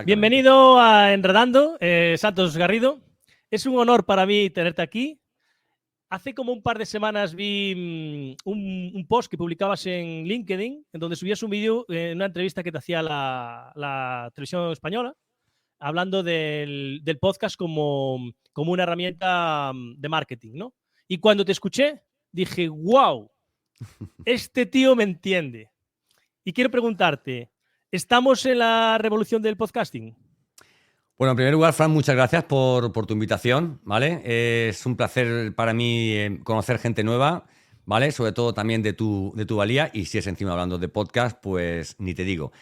Bienvenido a Enredando, Santos Garrido. Es un honor para mí tenerte aquí. Hace como un par de semanas vi un post que publicabas en LinkedIn, en donde subías un vídeo en una entrevista que te hacía la televisión española, hablando del podcast como una herramienta de marketing, ¿no? Y cuando te escuché, dije, wow, este tío me entiende. Y quiero preguntarte, ¿estamos en la revolución del podcasting? Bueno, en primer lugar, Fran, muchas gracias por tu invitación, ¿vale? Es un placer para mí conocer gente nueva, ¿vale? Sobre todo también de tu valía, y si es encima hablando de podcast, pues ni te digo.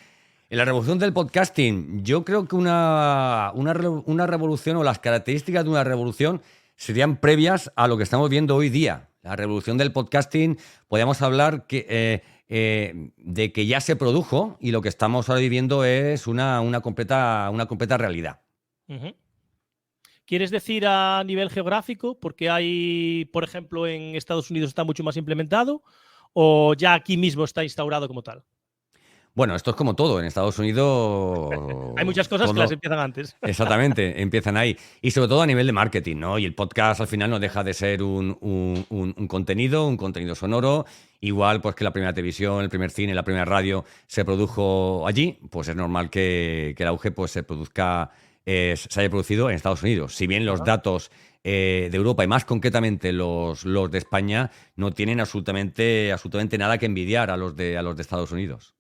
En la revolución del podcasting, yo creo que una revolución, o las características de una revolución, serían previas a lo que estamos viendo hoy día. La revolución del podcasting, podríamos hablar de que ya se produjo, y lo que estamos ahora viviendo es una completa realidad. Uh-huh. ¿Quieres decir a nivel geográfico? Porque hay, por ejemplo, en Estados Unidos está mucho más implementado, o ya aquí mismo está instaurado como tal. Bueno, esto es como todo. En Estados Unidos Hay muchas cosas que las empiezan antes. Exactamente, empiezan ahí. Y sobre todo a nivel de marketing, ¿no? Y el podcast al final no deja de ser un contenido sonoro. Igual pues que la primera televisión, el primer cine, la primera radio se produjo allí, pues es normal que el auge pues se haya producido en Estados Unidos. Si bien los datos de Europa, y más concretamente los de España, no tienen absolutamente nada que envidiar a los de Estados Unidos.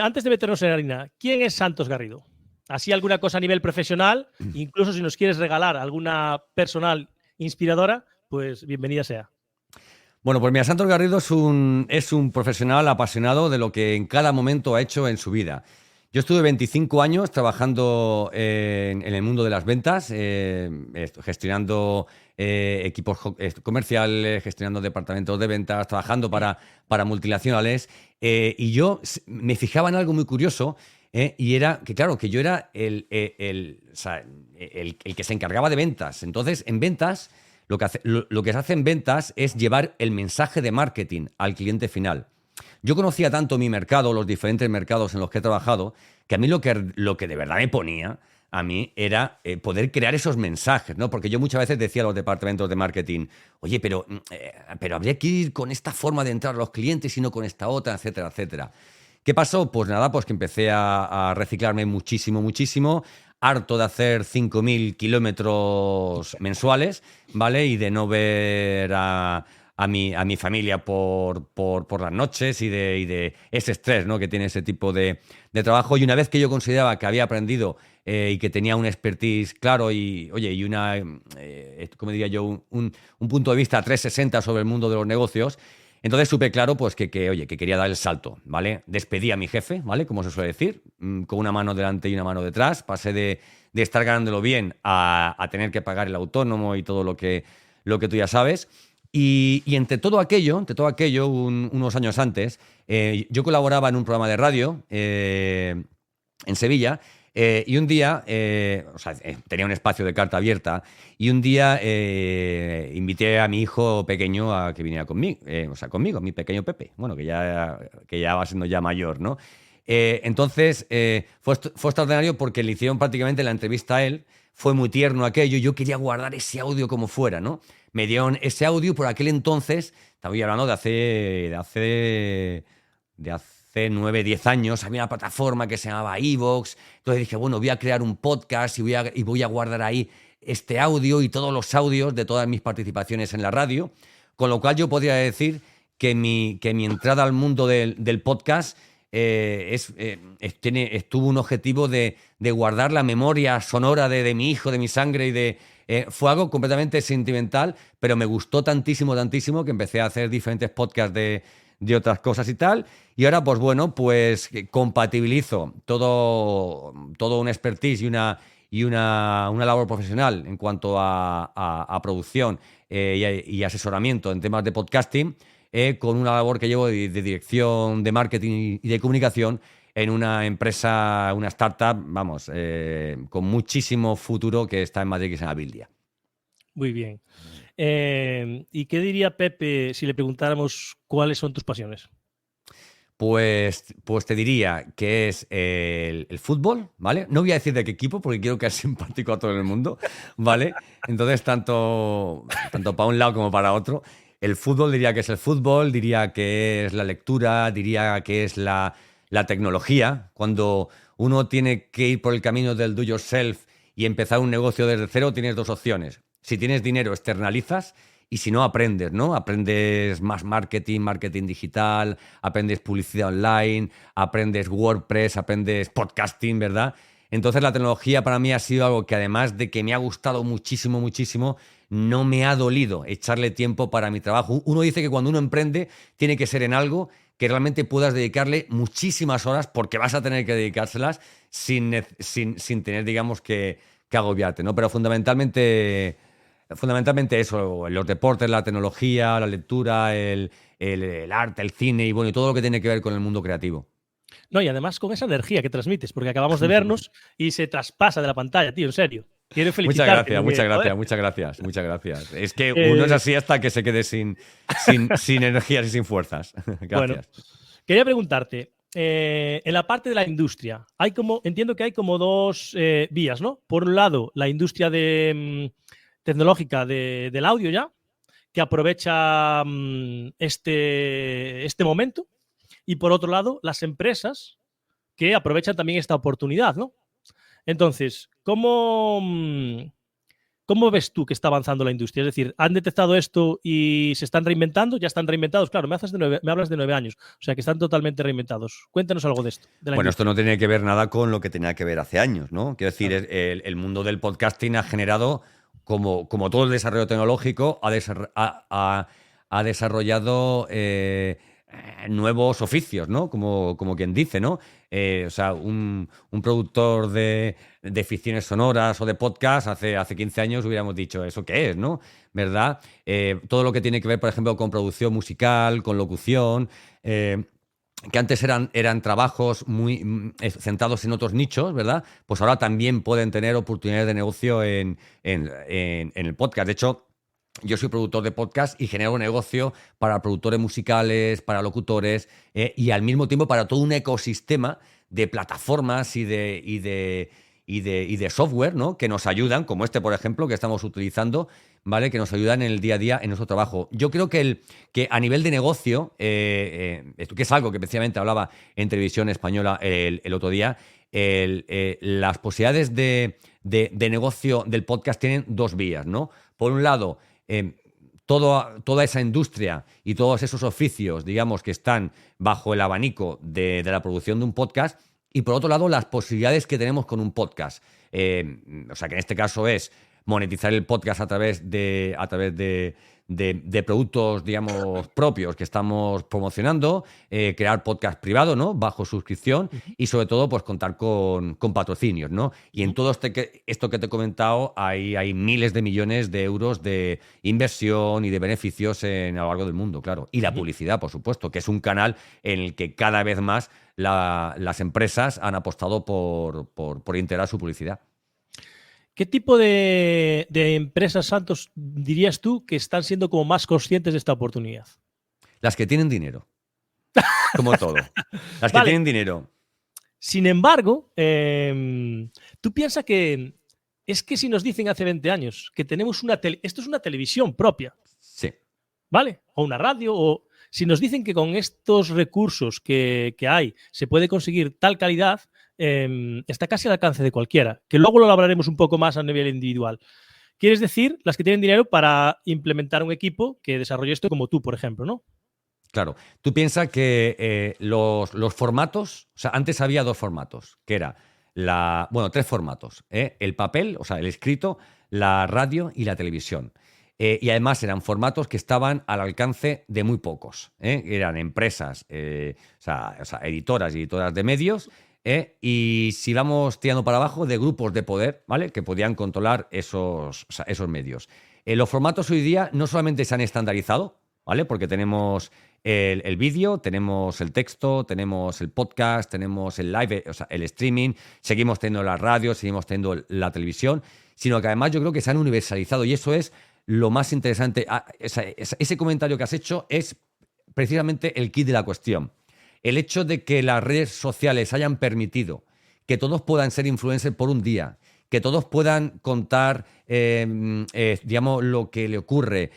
Antes de meternos en harina, ¿quién es Santos Garrido? Así alguna cosa a nivel profesional, incluso si nos quieres regalar alguna personal inspiradora, pues bienvenida sea. Bueno, pues mira, Santos Garrido es un profesional apasionado de lo que en cada momento ha hecho en su vida. Yo estuve 25 años trabajando en el mundo de las ventas, gestionando equipos comerciales, gestionando departamentos de ventas, trabajando para multinacionales. Y yo me fijaba en algo muy curioso, y era que, claro, que yo era el que se encargaba de ventas. Entonces, en ventas, lo que se hace en ventas es llevar el mensaje de marketing al cliente final. Yo conocía tanto mi mercado, los diferentes mercados en los que he trabajado, que a mí lo que de verdad me ponía a mí era poder crear esos mensajes, ¿no? Porque yo muchas veces decía a los departamentos de marketing, oye, pero habría que ir con esta forma de entrar a los clientes y no con esta otra, etcétera, etcétera. ¿Qué pasó? Pues nada, pues que empecé a reciclarme muchísimo, harto de hacer 5.000 kilómetros mensuales, ¿vale? Y de no ver a mi familia por las noches, y de ese estrés, ¿no?, que tiene ese tipo de trabajo. Y una vez que yo consideraba que había aprendido y que tenía un expertise claro y, oye, y una, como diría yo, un punto de vista 360 sobre el mundo de los negocios, entonces supe claro pues que quería dar el salto, ¿vale? Despedí a mi jefe, ¿vale? Como se suele decir, con una mano delante y una mano detrás. Pasé de estar ganándolo bien a tener que pagar el autónomo y todo lo que tú ya sabes. Y entre todo aquello, unos años antes, yo colaboraba en un programa de radio en Sevilla. Y un día, tenía un espacio de carta abierta, y un día invité a mi hijo pequeño a que viniera conmigo, a mi pequeño Pepe, bueno, que ya va siendo ya mayor, ¿no? Entonces, fue extraordinario porque le hicieron prácticamente la entrevista a él. Fue muy tierno aquello, y yo quería guardar ese audio como fuera, ¿no? Me dieron ese audio. Por aquel entonces, estaba hablando de hace 9, 10 años, había una plataforma que se llamaba iVoox. Entonces dije, bueno, voy a crear un podcast y voy a guardar ahí este audio y todos los audios de todas mis participaciones en la radio. Con lo cual yo podría decir que mi entrada al mundo del podcast tuvo un objetivo de guardar la memoria sonora de mi hijo, de mi sangre, fue algo completamente sentimental, pero me gustó tantísimo que empecé a hacer diferentes podcasts de otras cosas y tal. Y ahora, pues bueno, pues compatibilizo todo un expertise y una labor profesional en cuanto a producción y asesoramiento en temas de podcasting, con una labor que llevo de dirección de marketing y de comunicación en una empresa, una startup, vamos, con muchísimo futuro, que está en Madrid, que se llama Buildia. Muy bien. ¿Y qué diría Pepe si le preguntáramos cuáles son tus pasiones? Pues te diría que es el fútbol, ¿vale? No voy a decir de qué equipo porque quiero que sea simpático a todo el mundo, ¿vale? Entonces, tanto para un lado como para otro. El fútbol diría que es el fútbol, diría que es la lectura, diría que es la tecnología. Cuando uno tiene que ir por el camino del do yourself y empezar un negocio desde cero, tienes dos opciones. Si tienes dinero, externalizas. Y si no, aprendes, ¿no? Aprendes más marketing, marketing digital, aprendes publicidad online, aprendes WordPress, aprendes podcasting, ¿verdad? Entonces la tecnología para mí ha sido algo que además de que me ha gustado muchísimo, muchísimo, no me ha dolido echarle tiempo para mi trabajo. Uno dice que cuando uno emprende tiene que ser en algo que realmente puedas dedicarle muchísimas horas porque vas a tener que dedicárselas sin tener, digamos, que agobiarte, ¿no? Pero fundamentalmente eso, los deportes, la tecnología, la lectura, el arte, el cine y bueno, y todo lo que tiene que ver con el mundo creativo. No, y además con esa energía que transmites, porque acabamos de vernos y se traspasa de la pantalla, tío, en serio. Quiero Muchas felicitarte. gracias, Porque, muchas gracias, joder, muchas gracias, muchas gracias. Es que uno es así hasta que se quede sin energías y sin fuerzas. bueno, Gracias. quería preguntarte, en la parte de la industria, entiendo que hay como dos vías, ¿no? Por un lado, la industria tecnológica del audio ya, que aprovecha este momento, y por otro lado, las empresas que aprovechan también esta oportunidad, ¿no? Entonces, ¿cómo ves tú que está avanzando la industria? Es decir, ¿han detectado esto y se están reinventando? ¿Ya están reinventados? Claro, me hablas de 9 años, o sea que están totalmente reinventados. Cuéntanos algo de esto, de la Bueno, esto industria. no tiene que ver nada con lo que tenía que ver hace años, ¿no? Quiero decir, Claro. el mundo del podcasting ha generado, como todo el desarrollo tecnológico, ha desarrollado nuevos oficios, ¿no? Como quien dice, ¿no? O sea, un productor de ficciones sonoras o de podcast hace 15 años hubiéramos dicho, ¿eso qué es, no? ¿Verdad? Todo lo que tiene que ver, por ejemplo, con producción musical, con locución, que antes eran trabajos muy centrados en otros nichos, ¿verdad? Pues ahora también pueden tener oportunidades de negocio en el podcast. De hecho, yo soy productor de podcast y genero negocio para productores musicales, para locutores y al mismo tiempo para todo un ecosistema de plataformas y de software, ¿no? Que nos ayudan, como este, por ejemplo, que estamos utilizando, ¿vale? Que nos ayudan en el día a día en nuestro trabajo. Yo creo que a nivel de negocio, esto que es algo que precisamente hablaba en televisión española el otro día, las posibilidades de negocio del podcast tienen dos vías, ¿no? Por un lado, toda esa industria y todos esos oficios, digamos, que están bajo el abanico de la producción de un podcast, y por otro lado, las posibilidades que tenemos con un podcast. O sea, que en este caso es monetizar el podcast a través de productos, digamos, propios que estamos promocionando, crear podcast privado, ¿no? Bajo suscripción y sobre todo, pues contar con patrocinios, ¿no? Y en todo esto que te he comentado hay miles de millones de euros de inversión y de beneficios a lo largo del mundo, claro. Y la publicidad, por supuesto, que es un canal en el que cada vez más las empresas han apostado por integrar su publicidad. ¿Qué tipo de empresas, Santos, dirías tú que están siendo como más conscientes de esta oportunidad? Las que tienen dinero. Como todo. Las que Vale. tienen dinero. Sin embargo, tú piensas que es que si nos dicen hace 20 años que tenemos esto es una televisión propia, Sí. ¿vale? O una radio, o si nos dicen que con estos recursos que hay se puede conseguir tal calidad, está casi al alcance de cualquiera, que luego lo hablaremos un poco más a nivel individual. ¿Quieres decir las que tienen dinero para implementar un equipo que desarrolle esto como tú, por ejemplo, ¿no? Claro. Tú piensas que los formatos, o sea, antes había dos formatos, que era tres formatos, el papel, o sea, el escrito, la radio y la televisión. Y además eran formatos que estaban al alcance de muy pocos. Eran empresas, o sea, editoras y editoras de medios, y si vamos tirando para abajo, de grupos de poder, ¿vale? Que podían controlar esos medios. Los formatos hoy día no solamente se han estandarizado, ¿vale? Porque tenemos el vídeo, tenemos el texto, tenemos el podcast, tenemos el live, o sea, el streaming, seguimos teniendo la radio, seguimos teniendo la televisión, sino que además yo creo que se han universalizado y eso es lo más interesante. Ese comentario que has hecho es precisamente el kit de la cuestión. el hecho de que las redes sociales hayan permitido que todos puedan ser influencers por un día, que todos puedan contar, digamos, lo que le ocurre,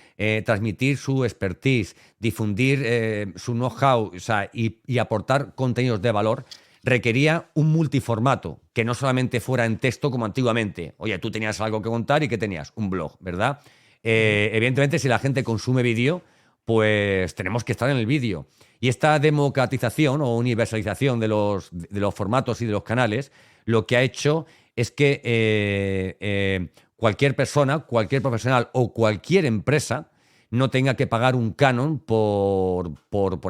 transmitir su expertise, difundir su know-how, o sea, y aportar contenidos de valor, requería un multiformato, que no solamente fuera en texto como antiguamente. Oye, tú tenías algo que contar y ¿qué tenías? Un blog, ¿verdad? Evidentemente, si la gente consume vídeo, pues tenemos que estar en el vídeo. Y esta democratización o universalización de los formatos y de los canales, lo que ha hecho es que cualquier persona, cualquier profesional o cualquier empresa no tenga que pagar un canon por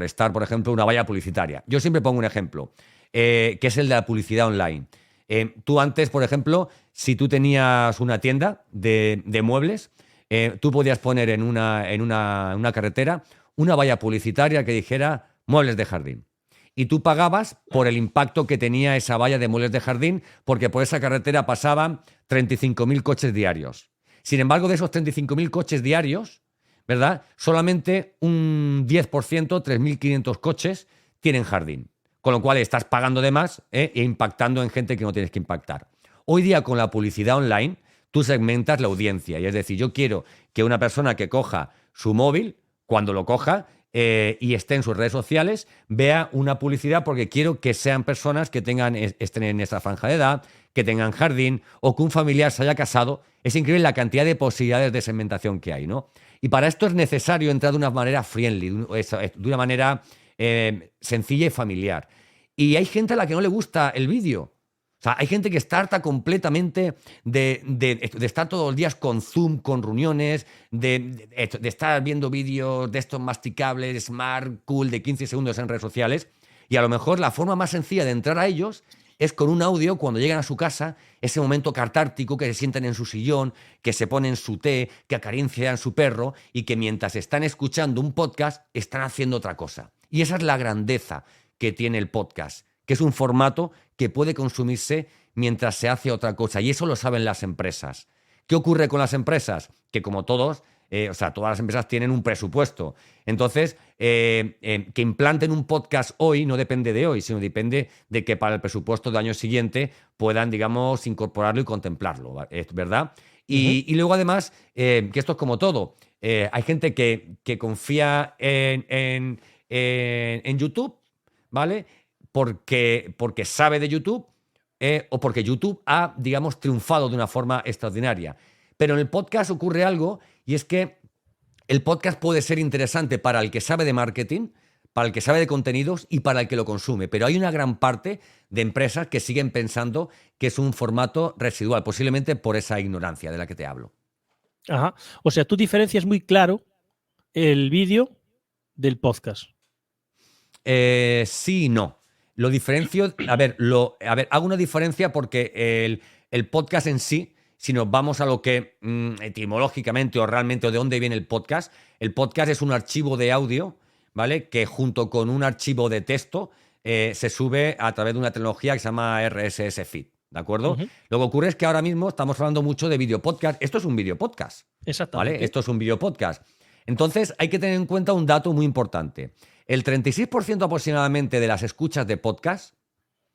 estar, por ejemplo, en una valla publicitaria. Yo siempre pongo un ejemplo, que es el de la publicidad online. Tú antes, por ejemplo, si tú tenías una tienda de muebles, tú podías poner en una carretera una valla publicitaria que dijera muebles de jardín. Y tú pagabas por el impacto que tenía esa valla de muebles de jardín, porque por esa carretera pasaban 35.000 coches diarios. Sin embargo, de esos 35.000 coches diarios, ¿verdad? Solamente un 10%, 3.500 coches, tienen jardín. Con lo cual estás pagando de más e impactando en gente que no tienes que impactar. Hoy día, con la publicidad online, tú segmentas la audiencia. Y es decir, yo quiero que una persona que coja su móvil, cuando lo coja, y esté en sus redes sociales, vea una publicidad, porque quiero que sean personas que estén en esa franja de edad, que tengan jardín o que un familiar se haya casado. Es increíble la cantidad de posibilidades de segmentación que hay, ¿no? Y para esto es necesario entrar de una manera friendly, de una manera sencilla y familiar. Y hay gente a la que no le gusta el vídeo. O sea, hay gente que está harta completamente de estar todos los días con Zoom, con reuniones, de estar viendo vídeos de estos masticables, smart, cool, de 15 segundos en redes sociales. Y a lo mejor la forma más sencilla de entrar a ellos es con un audio cuando llegan a su casa, ese momento catártico, que se sientan en su sillón, que se ponen su té, que acarician su perro y que mientras están escuchando un podcast están haciendo otra cosa. Y esa es la grandeza que tiene el podcast, que es un formato que puede consumirse mientras se hace otra cosa. Y eso lo saben las empresas. ¿Qué ocurre con las empresas? Que como todos, todas las empresas tienen un presupuesto. Entonces, que implanten un podcast hoy no depende de hoy, sino depende de que para el presupuesto del año siguiente puedan, digamos, incorporarlo y contemplarlo, ¿verdad? Y luego, además, que esto es como todo. Hay gente que confía en YouTube, ¿vale? Porque sabe de YouTube o porque YouTube ha, digamos, triunfado de una forma extraordinaria. Pero en el podcast ocurre algo, y es que el podcast puede ser interesante para el que sabe de marketing, para el que sabe de contenidos y para el que lo consume. Pero hay una gran parte de empresas que siguen pensando que es un formato residual, posiblemente por esa ignorancia de la que te hablo. Ajá. O sea, tú diferencias muy claro el vídeo del podcast. Sí y no. Lo diferencio, hago una diferencia porque el podcast en sí, si nos vamos a lo que etimológicamente o realmente o de dónde viene el podcast es un archivo de audio, ¿vale? Que junto con un archivo de texto se sube a través de una tecnología que se llama RSS Feed, ¿de acuerdo? Uh-huh. Lo que ocurre es que ahora mismo estamos hablando mucho de video podcast. Esto es un video podcast. Exactamente. ¿Vale? Esto es un video podcast. Entonces hay que tener en cuenta un dato muy importante. El 36% aproximadamente de las escuchas de podcast,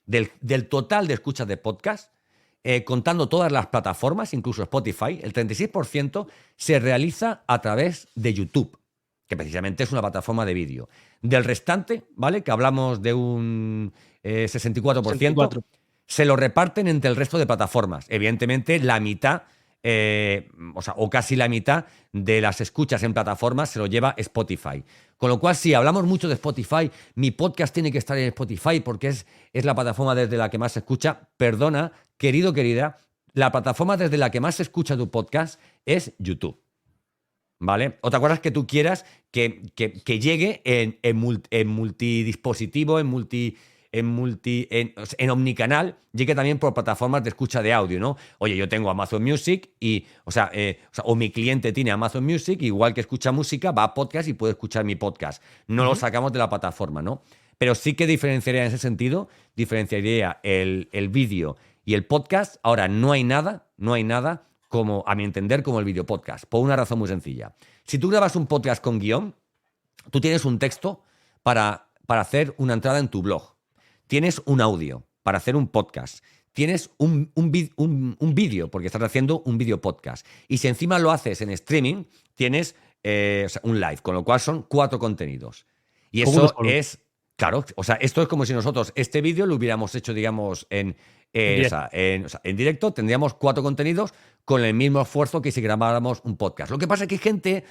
del total de escuchas de podcast, contando todas las plataformas, incluso Spotify, el 36% se realiza a través de YouTube, que precisamente es una plataforma de vídeo. Del restante, ¿vale? Que hablamos de un 64%, se lo reparten entre el resto de plataformas. Evidentemente, la mitad, o casi la mitad de las escuchas en plataformas se lo lleva Spotify. Con lo cual, si hablamos mucho de Spotify, mi podcast tiene que estar en Spotify porque es la plataforma desde la que más se escucha. Perdona, querido, querida, la plataforma desde la que más se escucha tu podcast es YouTube. ¿Vale? Otra cosa es que tú quieras que llegue en multidispositivo, en omnicanal, llegue también por plataformas de escucha de audio, ¿no? Oye, yo tengo Amazon Music o mi cliente tiene Amazon Music, igual que escucha música, va a podcast y puede escuchar mi podcast. No lo sacamos de la plataforma, ¿no? Pero sí que diferenciaría en ese sentido, diferenciaría el vídeo y el podcast. Ahora, no hay nada como, a mi entender, como el video podcast, por una razón muy sencilla. Si tú grabas un podcast con guión, tú tienes un texto para para hacer una entrada en tu blog. Tienes un audio para hacer un podcast. Tienes un vídeo, porque estás haciendo un vídeo podcast. Y si encima lo haces en streaming, tienes un live, con lo cual son 4 contenidos. Y eso es, claro, o sea, esto es como si nosotros este vídeo lo hubiéramos hecho, digamos, en directo, tendríamos 4 contenidos con el mismo esfuerzo que si grabáramos un podcast. Lo que pasa es que hay gente,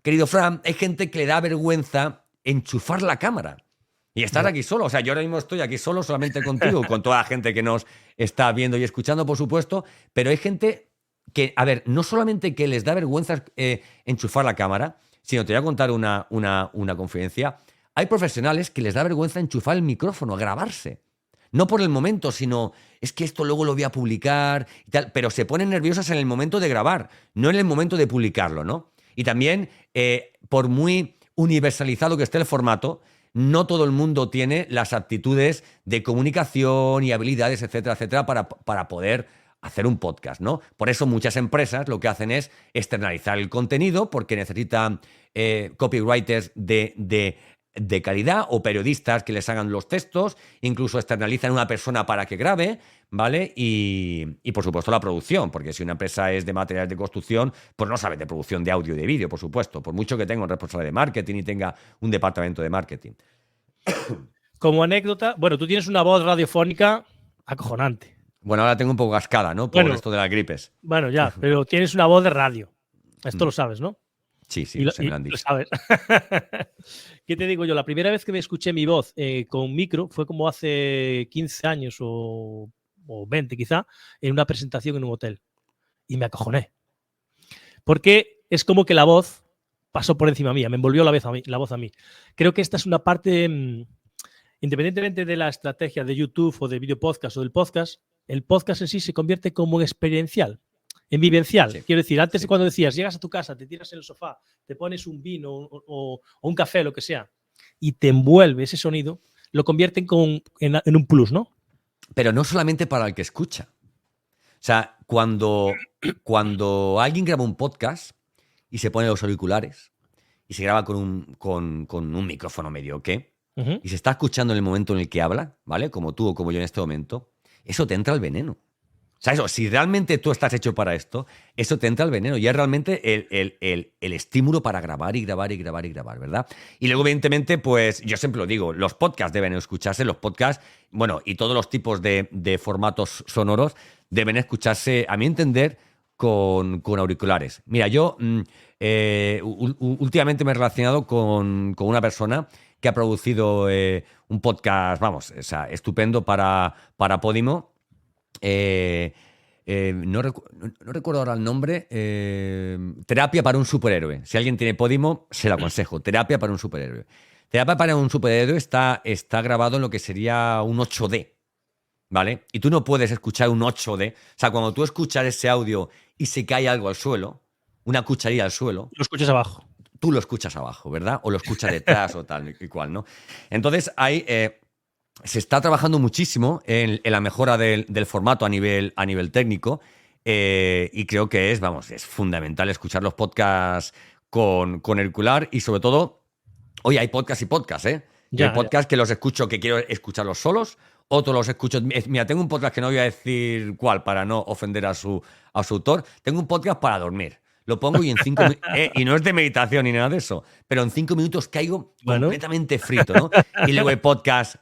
querido Fran, hay gente que le da vergüenza enchufar la cámara y estar aquí solo. O sea, yo ahora mismo estoy aquí solo, solamente contigo, con toda la gente que nos está viendo y escuchando, por supuesto, pero hay gente que, a ver, no solamente que les da vergüenza enchufar la cámara, sino te voy a contar una confidencia. Hay profesionales que les da vergüenza enchufar el micrófono, grabarse. No por el momento, sino es que esto luego lo voy a publicar y tal, pero se ponen nerviosas en el momento de grabar, no en el momento de publicarlo, ¿no? Y también, por muy universalizado que esté el formato, no todo el mundo tiene las aptitudes de comunicación y habilidades, etcétera, etcétera, para poder hacer un podcast, ¿no? Por eso muchas empresas lo que hacen es externalizar el contenido porque necesitan copywriters de calidad o periodistas que les hagan los textos, incluso externalizan a una persona para que grabe, ¿vale? Y por supuesto la producción, porque si una empresa es de materiales de construcción, pues no sabe de producción de audio y de vídeo, por supuesto, por mucho que tenga un responsable de marketing y tenga un departamento de marketing. Como anécdota, bueno, tú tienes una voz radiofónica acojonante. Bueno, ahora tengo un poco cascada, ¿no? Por esto de las gripes. Bueno, ya, pero tienes una voz de radio. Esto lo sabes, ¿no? Sí, y me lo han dicho. Lo sabes. ¿Qué te digo yo? La primera vez que me escuché mi voz con micro fue como hace 15 años o 20 quizá, en una presentación en un hotel. Y me acojoné. Porque es como que la voz pasó por encima mía, me envolvió la voz a mí. Creo que esta es una parte, independientemente de la estrategia de YouTube o de video podcast o del podcast, el podcast en sí se convierte como en experiencial. En vivencial. Sí. Quiero decir, antes cuando decías, llegas a tu casa, te tiras en el sofá, te pones un vino o un café, lo que sea, y te envuelve ese sonido, lo convierten en un plus, ¿no? Pero no solamente para el que escucha. O sea, cuando alguien graba un podcast y se pone los auriculares y se graba con un micrófono medio, y se está escuchando en el momento en el que habla, ¿vale? Como tú o como yo en este momento, eso te entra el veneno. O sea, eso, si realmente tú estás hecho para esto, eso te entra el veneno y es realmente el estímulo para grabar y grabar y grabar y grabar, ¿verdad? Y luego, evidentemente, pues yo siempre lo digo, los podcasts deben escucharse, los podcasts, bueno, y todos los tipos de formatos sonoros deben escucharse, a mi entender, con auriculares. Mira, yo últimamente me he relacionado con una persona que ha producido un podcast, vamos, o sea, estupendo para Podimo. No recuerdo ahora el nombre. Terapia para un superhéroe. Si alguien tiene Podimo, se lo aconsejo. Terapia para un superhéroe. Terapia para un superhéroe está grabado en lo que sería un 8D, ¿vale? Y tú no puedes escuchar un 8D. O sea, cuando tú escuchas ese audio y se cae algo al suelo, una cucharilla al suelo, lo escuchas abajo. Tú lo escuchas abajo, ¿verdad? O lo escuchas detrás o tal y cual, ¿no? Entonces hay... se está trabajando muchísimo en la mejora del formato a nivel técnico y creo que es fundamental escuchar los podcasts con auricular y sobre todo, hoy hay podcasts y podcasts, ¿eh? Hay podcasts que los escucho, que quiero escucharlos solos, otros los escucho... Mira, tengo un podcast que no voy a decir cuál para no ofender a su autor. Tengo un podcast para dormir. Lo pongo y en 5 minutos... y no es de meditación ni nada de eso, pero en 5 minutos caigo completamente frito, ¿no? Y luego hay podcast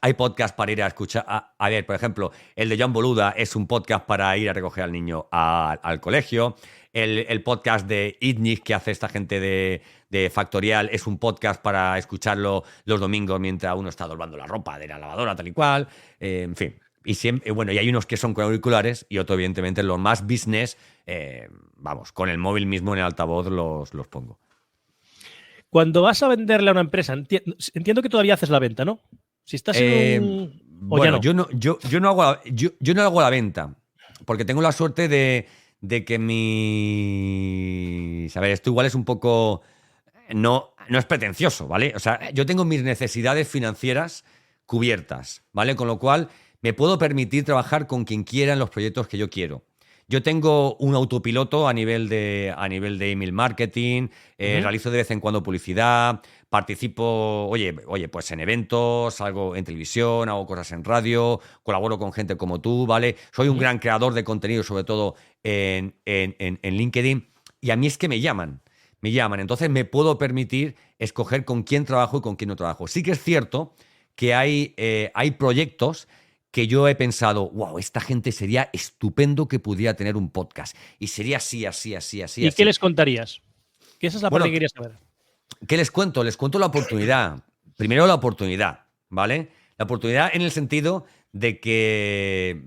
para ir a escuchar... A ver, por ejemplo, el de John Boluda es un podcast para ir a recoger al niño al colegio. El podcast de ITNIC que hace esta gente de Factorial es un podcast para escucharlo los domingos mientras uno está doblando la ropa de la lavadora, tal y cual. En fin. Y siempre, bueno, y hay unos que son con auriculares y otros, evidentemente, los más business, con el móvil mismo en el altavoz los pongo. Cuando vas a venderle a una empresa, entiendo que todavía haces la venta, ¿no? Si estás en un... Bueno, yo no hago la venta, porque tengo la suerte de que a ver, esto igual es un poco... No es pretencioso, ¿vale? O sea, yo tengo mis necesidades financieras cubiertas, ¿vale? Con lo cual... me puedo permitir trabajar con quien quiera en los proyectos que yo quiero. Yo tengo un autopiloto a nivel de email marketing, realizo de vez en cuando publicidad, participo, oye, pues en eventos, salgo en televisión, hago cosas en radio, colaboro con gente como tú, ¿vale? Soy un gran creador de contenido, sobre todo en LinkedIn, y a mí es que me llaman, entonces me puedo permitir escoger con quién trabajo y con quién no trabajo. Sí que es cierto que hay proyectos que yo he pensado, wow, esta gente sería estupendo que pudiera tener un podcast. Y sería así, así, así, así. ¿Y así. qué les contarías? Que esa es la parte Bueno, que quería saber. ¿qué les cuento? Les cuento la oportunidad. Primero la oportunidad, ¿vale? La oportunidad en el sentido de que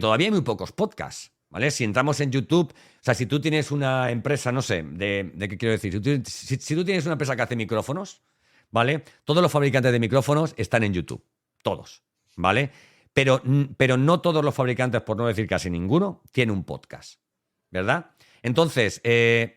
todavía hay muy pocos podcasts, ¿vale? Si entramos en YouTube, o sea, si tú tienes una empresa, no sé, ¿de qué quiero decir? Si tú tienes una empresa que hace micrófonos, ¿vale? Todos los fabricantes de micrófonos están en YouTube. Todos, ¿vale? Pero no todos los fabricantes, por no decir casi ninguno, tienen un podcast, ¿verdad? Entonces,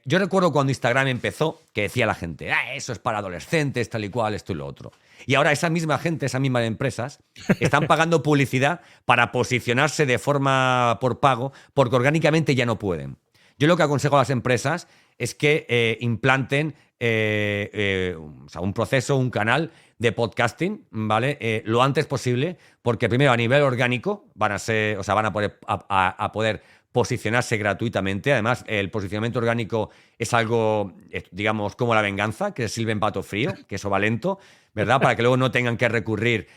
yo recuerdo cuando Instagram empezó, que decía la gente, eso es para adolescentes, tal y cual, esto y lo otro. Y ahora esa misma gente, esas mismas empresas, están pagando publicidad para posicionarse de forma por pago, porque orgánicamente ya no pueden. Yo lo que aconsejo a las empresas es que implanten o sea, un proceso, un canal de podcasting, ¿vale? Lo antes posible, porque primero a nivel orgánico van a poder posicionarse gratuitamente. Además, el posicionamiento orgánico es algo, digamos, como la venganza, que sirve en pato frío, que eso va lento, ¿verdad? Para que luego no tengan que recurrir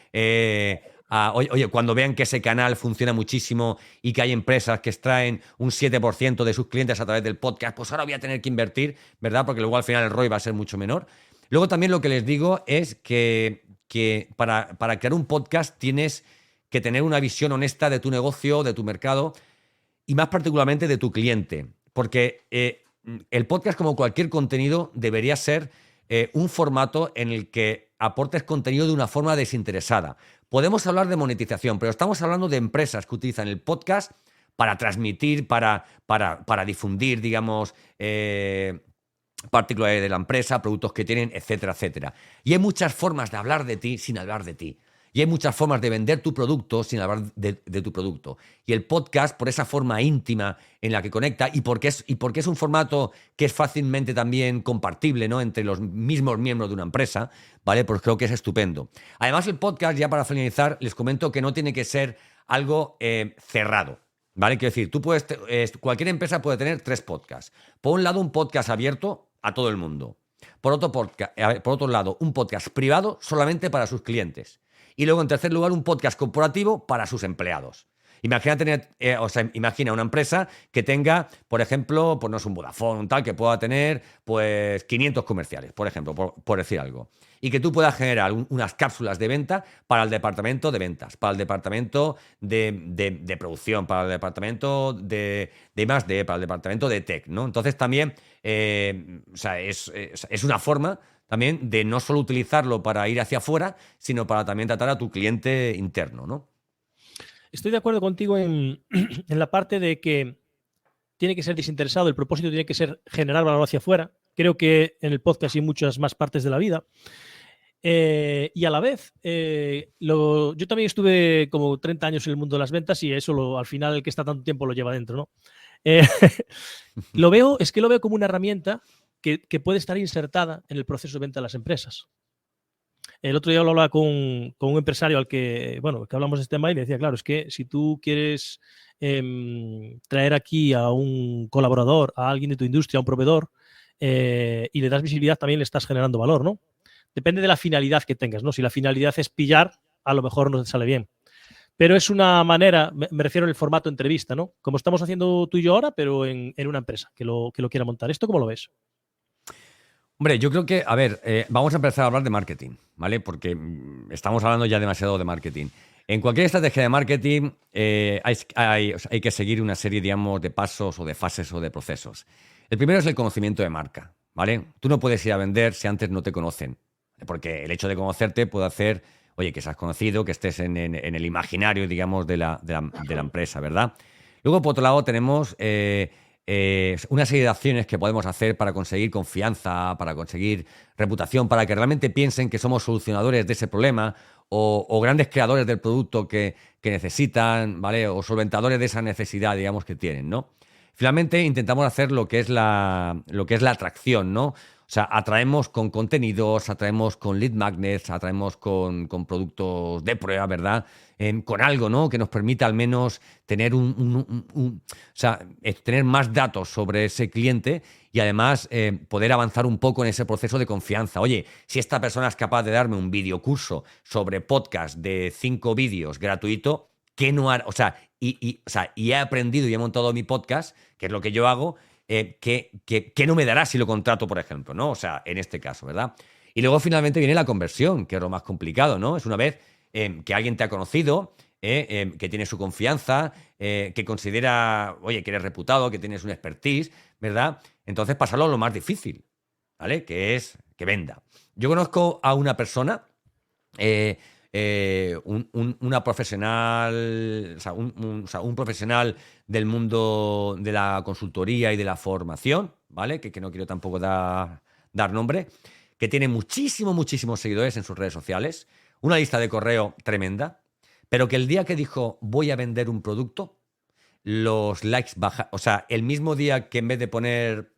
oye, cuando vean que ese canal funciona muchísimo y que hay empresas que extraen un 7% de sus clientes a través del podcast, pues ahora voy a tener que invertir, ¿verdad? Porque luego al final el ROI va a ser mucho menor. Luego también lo que les digo es que para crear un podcast tienes que tener una visión honesta de tu negocio, de tu mercado y más particularmente de tu cliente. Porque el podcast, como cualquier contenido, debería ser un formato en el que aportes contenido de una forma desinteresada. Podemos hablar de monetización, pero estamos hablando de empresas que utilizan el podcast para transmitir, para difundir, digamos, particularidades de la empresa, productos que tienen, etcétera, etcétera. Y hay muchas formas de hablar de ti sin hablar de ti. Y hay muchas formas de vender tu producto sin hablar de tu producto. Y el podcast, por esa forma íntima en la que conecta y porque es un formato que es fácilmente también compartible, ¿no?, entre los mismos miembros de una empresa, ¿vale? Pues creo que es estupendo. Además, el podcast, ya para finalizar, les comento que no tiene que ser algo cerrado, ¿vale? Quiero decir, cualquier empresa puede tener 3 podcasts. Por un lado, un podcast abierto a todo el mundo. Por otro lado, un podcast privado solamente para sus clientes. Y luego, en tercer lugar, un podcast corporativo para sus empleados. Imagina una empresa que tenga, por ejemplo, pues no es un Vodafone, un tal, que pueda tener pues 500 comerciales, por ejemplo, por decir algo. Y que tú puedas generar unas cápsulas de venta para el departamento de ventas, para el departamento de producción, para el departamento de I+D, para el departamento de tech, ¿no? Entonces también es una forma también de no solo utilizarlo para ir hacia afuera, sino para también tratar a tu cliente interno, ¿no? Estoy de acuerdo contigo en la parte de que tiene que ser desinteresado, el propósito tiene que ser generar valor hacia afuera. Creo que en el podcast hay muchas más partes de la vida. Y a la vez, yo también estuve como 30 años en el mundo de las ventas y eso al final el que está tanto tiempo lo lleva dentro, ¿no? Lo veo como una herramienta que puede estar insertada en el proceso de venta de las empresas. El otro día lo hablaba con un empresario al que hablamos de este tema y le decía, claro, es que si tú quieres traer aquí a un colaborador, a alguien de tu industria, a un proveedor, y le das visibilidad, también le estás generando valor, ¿no? Depende de la finalidad que tengas, ¿no? Si la finalidad es pillar, a lo mejor no te sale bien. Pero es una manera, me refiero en el formato entrevista, ¿no? Como estamos haciendo tú y yo ahora, pero en una empresa que lo quiera montar. ¿Esto cómo lo ves? Hombre, yo creo que, vamos a empezar a hablar de marketing, ¿vale? Porque estamos hablando ya demasiado de marketing. En cualquier estrategia de marketing hay que seguir una serie, digamos, de pasos o de fases o de procesos. El primero es el conocimiento de marca, ¿vale? Tú no puedes ir a vender si antes no te conocen, porque el hecho de conocerte puede hacer, oye, que seas conocido, que estés en el imaginario, digamos, de la empresa, ¿verdad? Luego, por otro lado, tenemos una serie de acciones que podemos hacer para conseguir confianza, para conseguir reputación, para que realmente piensen que somos solucionadores de ese problema o grandes creadores del producto que necesitan, ¿vale? O solventadores de esa necesidad, digamos, que tienen, ¿no? Finalmente intentamos hacer lo que es la atracción, ¿no? O sea, atraemos con contenidos, atraemos con lead magnets, atraemos con productos de prueba, ¿verdad? Con algo, ¿no? Que nos permita al menos tener tener más datos sobre ese cliente y además poder avanzar un poco en ese proceso de confianza. Oye, si esta persona es capaz de darme un videocurso sobre podcast de 5 vídeos gratuito, ¿qué no hará? O sea, y he aprendido y he montado mi podcast, que es lo que yo hago, ¿qué no me dará si lo contrato, por ejemplo, ¿no? O sea, en este caso, ¿verdad? Y luego finalmente viene la conversión, que es lo más complicado, ¿no? Es una vez que alguien te ha conocido, que tiene su confianza, que considera, oye, que eres reputado, que tienes una expertise, ¿verdad? Entonces pasarlo a lo más difícil, ¿vale? Que es que venda. Yo conozco a una persona, una profesional, un profesional del mundo de la consultoría y de la formación, ¿vale? Que no quiero tampoco dar nombre, que tiene muchísimos seguidores en sus redes sociales, una lista de correo tremenda, pero que el día que dijo voy a vender un producto, los likes bajan. O sea, el mismo día que en vez de poner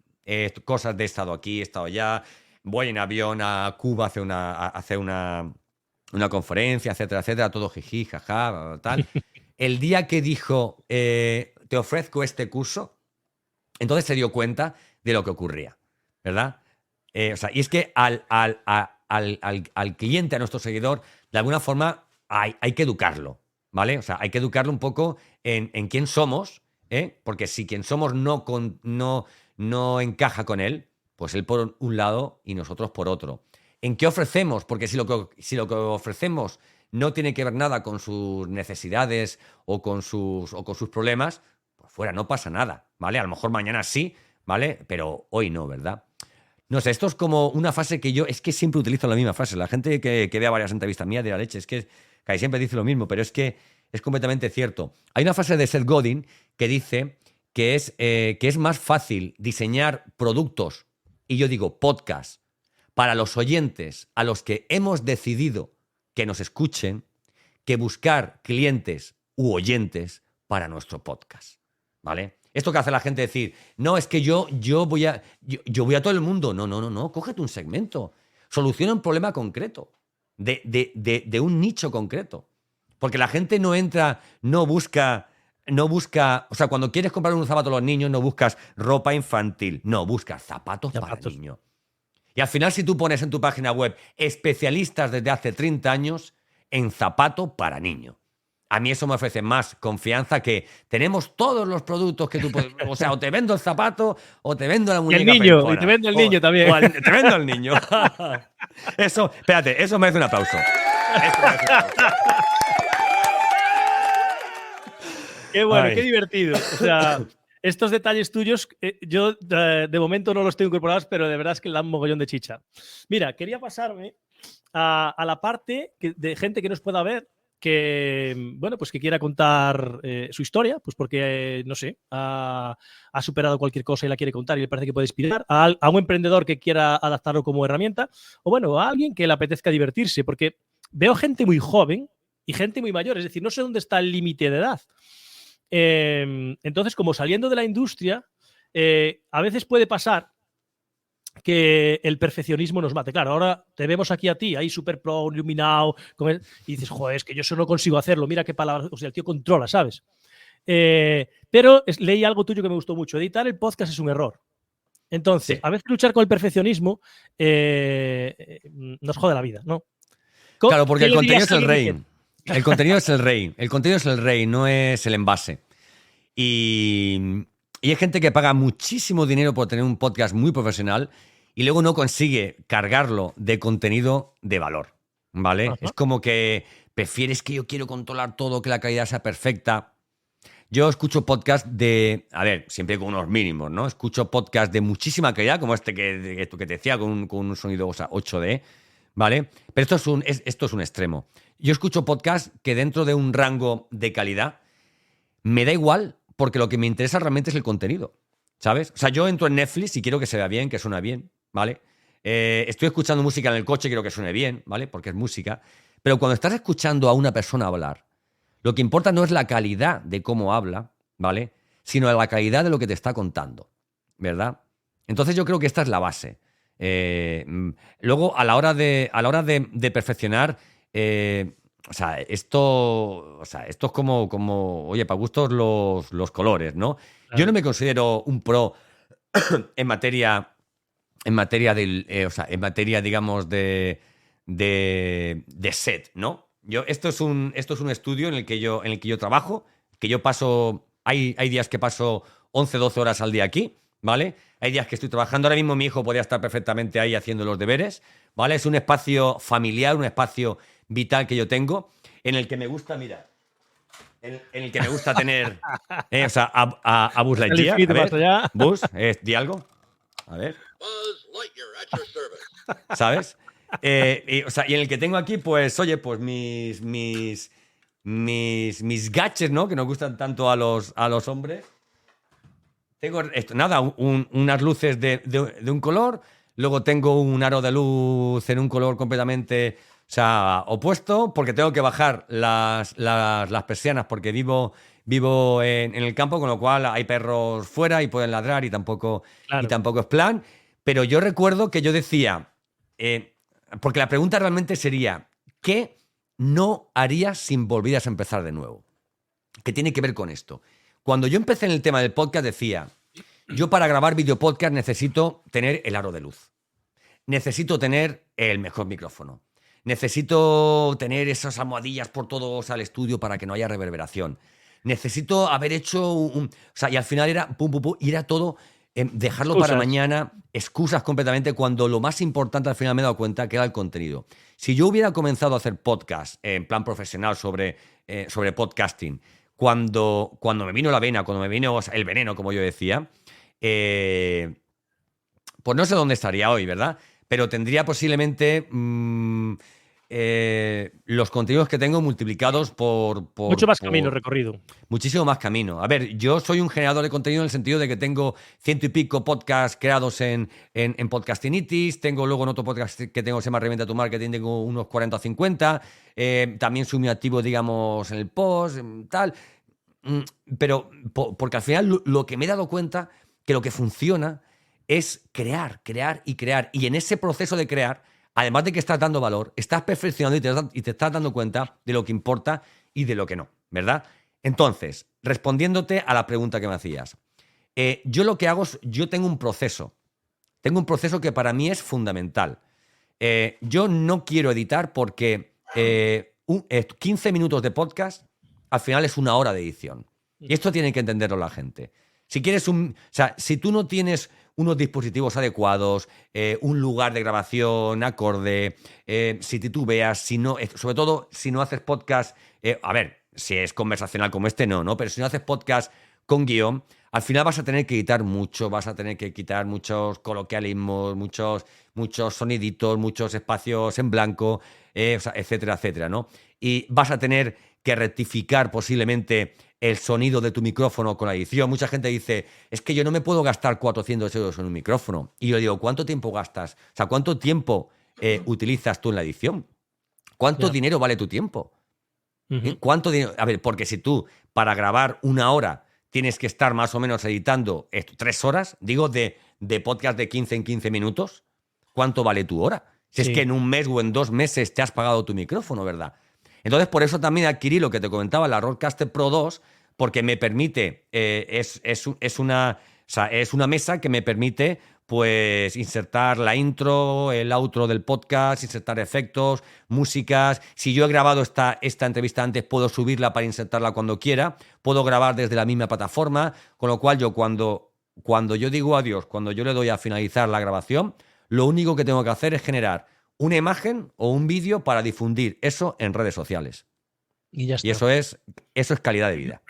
cosas de he estado aquí, he estado allá, voy en avión a Cuba a hacer una conferencia, etcétera, todo jiji, jaja, tal. El día que dijo, te ofrezco este curso, entonces se dio cuenta de lo que ocurría, ¿verdad? Y es que al cliente, a nuestro seguidor, de alguna forma hay que educarlo, ¿vale? O sea, hay que educarlo un poco en quién somos, porque si quien somos no encaja con él, pues él por un lado y nosotros por otro. ¿En qué ofrecemos? Porque si lo que ofrecemos no tiene que ver nada con sus necesidades o con sus problemas, pues fuera, no pasa nada, ¿vale? A lo mejor mañana sí, ¿vale? Pero hoy no, ¿verdad? No sé, esto es como una frase que es que siempre utilizo la misma frase. La gente que vea varias entrevistas mías de la leche, es que casi siempre dice lo mismo, pero es que es completamente cierto. Hay una frase de Seth Godin que dice que es más fácil diseñar productos, y yo digo podcast, para los oyentes a los que hemos decidido que nos escuchen, que buscar clientes u oyentes para nuestro podcast, ¿vale? Esto que hace la gente decir, no, es que yo voy a todo el mundo. No, cógete un segmento. Soluciona un problema concreto, de un nicho concreto. Porque la gente no busca, o sea, cuando quieres comprar un zapato a los niños, no buscas ropa infantil, no, buscas zapatos para niños. Y al final, si tú pones en tu página web especialistas desde hace 30 años en zapato para niño, a mí eso me ofrece más confianza que tenemos todos los productos que tú puedes. O sea, o te vendo el zapato o te vendo la muñeca. Y el niño, y te vendo el niño también. Te vendo el niño. Eso, espérate, eso merece un aplauso. Qué bueno, qué divertido. O sea, estos detalles tuyos, yo de momento no los tengo incorporados, pero de verdad es que le dan mogollón de chicha. Mira, quería pasarme a la parte de gente que nos pueda ver, que, bueno, pues que quiera contar su historia, pues porque, no sé, ha superado cualquier cosa y la quiere contar y le parece que puede inspirar, a un emprendedor que quiera adaptarlo como herramienta, o bueno, a alguien que le apetezca divertirse, porque veo gente muy joven y gente muy mayor, es decir, no sé dónde está el límite de edad. Entonces, como saliendo de la industria, a veces puede pasar que el perfeccionismo nos mate. Claro, ahora te vemos aquí a ti, ahí súper pro, iluminado, y dices, joder, es que yo eso no consigo hacerlo, mira qué palabras, o sea, el tío controla, ¿sabes? Pero leí algo tuyo que me gustó mucho, editar el podcast es un error. Entonces, sí, a veces luchar con el perfeccionismo nos jode la vida, ¿no? Claro, porque el contenido es el rey. El contenido es el rey. El contenido es el rey, no es el envase. Y hay gente que paga muchísimo dinero por tener un podcast muy profesional y luego no consigue cargarlo de contenido de valor, ¿vale? Ajá. Es como que prefieres que yo quiero controlar todo, que la calidad sea perfecta. Yo escucho podcast siempre con unos mínimos, ¿no? Escucho podcast de muchísima calidad, como este que te decía, con un sonido 8D, ¿vale? Pero esto es un extremo. Yo escucho podcast que dentro de un rango de calidad me da igual, porque lo que me interesa realmente es el contenido. ¿sabes? O sea, yo entro en Netflix y quiero que se vea bien, que suena bien, ¿vale? Estoy escuchando música en el coche, quiero que suene bien, ¿vale? Porque es música. Pero cuando estás escuchando a una persona hablar, lo que importa no es la calidad de cómo habla, ¿vale? Sino la calidad de lo que te está contando, ¿verdad? Entonces yo creo que esta es la base. Luego, a la hora de perfeccionar, esto es como, oye, para gustos los colores, ¿no? Claro. Yo no me considero un pro en materia, en materia, digamos, de set, ¿no? Esto es un estudio en el que yo trabajo, que yo paso, hay días que paso 11, 12 horas al día aquí, ¿vale? Hay días que estoy trabajando. Ahora mismo mi hijo podría estar perfectamente ahí haciendo los deberes, ¿vale? Es un espacio familiar, un espacio vital que yo tengo, en el que me gusta, mira, en el que me gusta tener, a Buzz Lightyear. A ver, Buzz, di algo. A ver. Buzz Lightyear at your service. ¿Sabes? Y en el que tengo aquí, pues, oye, pues mis gadgets, ¿no? Que nos gustan tanto a los hombres. Tengo esto, nada, unas luces de un color, luego tengo un aro de luz en un color completamente, opuesto, porque tengo que bajar las persianas porque vivo en el campo, con lo cual hay perros fuera y pueden ladrar y tampoco es plan. Pero yo recuerdo que yo decía, porque la pregunta realmente sería, ¿qué no harías si volvieras a empezar de nuevo? ¿Qué tiene que ver con esto? Cuando yo empecé en el tema del podcast decía, yo para grabar video podcast necesito tener el aro de luz. Necesito tener el mejor micrófono. Necesito tener esas almohadillas por todos al estudio para que no haya reverberación. Necesito haber hecho y al final era pum, pum, pum, y era todo dejarlo para mañana, excusas completamente, cuando lo más importante al final me he dado cuenta que era el contenido. Si yo hubiera comenzado a hacer podcast en plan profesional sobre podcasting, cuando me vino la vena, cuando me vino el veneno, como yo decía, pues no sé dónde estaría hoy, ¿verdad? Pero tendría posiblemente los contenidos que tengo multiplicados por mucho más camino recorrido. Muchísimo más camino. A ver, yo soy un generador de contenido en el sentido de que tengo 100 y pico podcasts creados en Podcastinitis. Tengo luego en otro podcast que tengo, se llama Reinventa tu Marketing, tengo unos 40 o 50. También soy muy activo, digamos, en el post, tal. Pero porque al final lo que me he dado cuenta, que lo que funciona es crear. Y en ese proceso de crear, además de que estás dando valor, estás perfeccionando y te estás dando cuenta de lo que importa y de lo que no, ¿verdad? Entonces, respondiéndote a la pregunta que me hacías, yo lo que hago es, yo tengo un proceso que para mí es fundamental. Yo no quiero editar porque 15 minutos de podcast al final es una hora de edición. Y esto tiene que entenderlo la gente. Si quieres si tú no tienes unos dispositivos adecuados, un lugar de grabación acorde, si titubeas, sobre todo si no haces podcast, a ver, si es conversacional como este, no, pero si no haces podcast con guión, al final vas a tener que editar mucho, vas a tener que quitar muchos coloquialismos, muchos soniditos, muchos espacios en blanco, etcétera, etcétera, ¿no? Y vas a tener que rectificar posiblemente el sonido de tu micrófono con la edición. Mucha gente dice, es que yo no me puedo gastar 400 euros en un micrófono. Y yo digo, ¿cuánto tiempo gastas? O sea, ¿cuánto tiempo utilizas tú en la edición? ¿Cuánto dinero vale tu tiempo? ¿Cuánto dinero? A ver, porque si tú para grabar una hora tienes que estar más o menos editando 3 horas, digo, de podcast de 15 en 15 minutos, ¿cuánto vale tu hora? Si es que en un mes o en 2 meses te has pagado tu micrófono, ¿verdad? Entonces, por eso también adquirí lo que te comentaba, la Rodecaster Pro 2, porque me permite, es una mesa que me permite, pues, insertar la intro, el outro del podcast, insertar efectos, músicas. Si yo he grabado esta entrevista antes, puedo subirla para insertarla cuando quiera. Puedo grabar desde la misma plataforma, con lo cual yo cuando yo digo adiós, cuando yo le doy a finalizar la grabación, lo único que tengo que hacer es generar una imagen o un vídeo para difundir eso en redes sociales. Y ya está. Y eso es calidad de vida.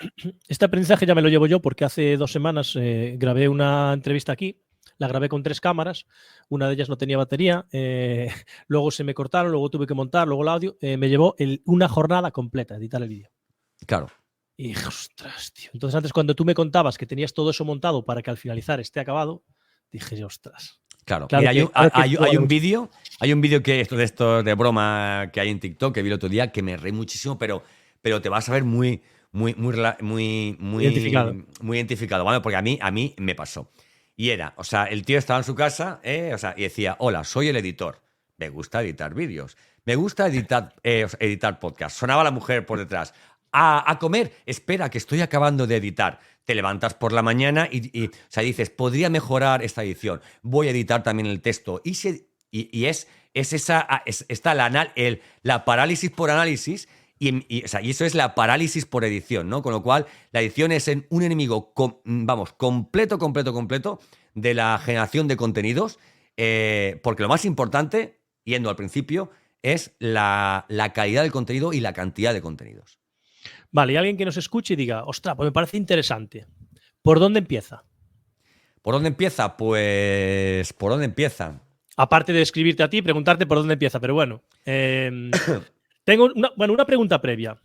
Este aprendizaje ya me lo llevo yo porque hace 2 semanas grabé una entrevista aquí. La grabé con 3 cámaras. Una de ellas no tenía batería. Luego se me cortaron, luego tuve que montar, luego el audio. Me llevó una jornada completa editar el vídeo. Claro. Y ostras, tío. Entonces antes cuando tú me contabas que tenías todo eso montado para que al finalizar esté acabado, dije, ostras. Claro, Claro mira, que- hay, un, claro que hay- tú hay un mucho. vídeo, que esto de broma que hay en TikTok que vi el otro día que me reí muchísimo, pero te vas a ver Identificado. muy identificado, ¿vale? Porque a mí me pasó. Y era, o sea, el tío estaba en su casa, o sea, y decía, hola, soy el editor. Me gusta editar vídeos. Me gusta editar podcast. Sonaba la mujer por detrás. A comer, espera, que estoy acabando de editar. Te levantas por la mañana o sea, dices, podría mejorar esta edición. Voy a editar también el texto. Está la parálisis por análisis o sea, y eso es la parálisis por edición, ¿no? Con lo cual, la edición es un enemigo, completo de la generación de contenidos, porque lo más importante, yendo al principio, es la calidad del contenido y la cantidad de contenidos. Vale, y alguien que nos escuche y diga, ostras, pues me parece interesante. ¿Por dónde empieza? ¿Por dónde empieza? Pues, ¿por dónde empieza? Aparte de escribirte a ti, preguntarte por dónde empieza, pero bueno. Tengo una pregunta previa.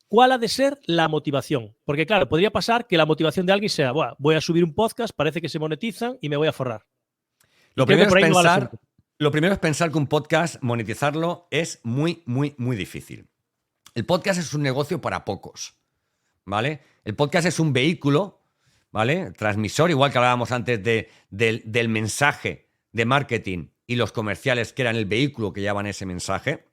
¿Cuál ha de ser la motivación? Porque claro, podría pasar que la motivación de alguien sea, "Buah, voy a subir un podcast, parece que se monetizan y me voy a forrar". Lo Creo que primero, por es ahí no va el pensar, asunto. lo primero es pensar que un podcast, monetizarlo, es muy difícil. El podcast es un negocio para pocos, ¿vale? El podcast es un vehículo, ¿vale? Transmisor, igual que hablábamos antes del mensaje de marketing y los comerciales, que eran el vehículo que llevaban ese mensaje.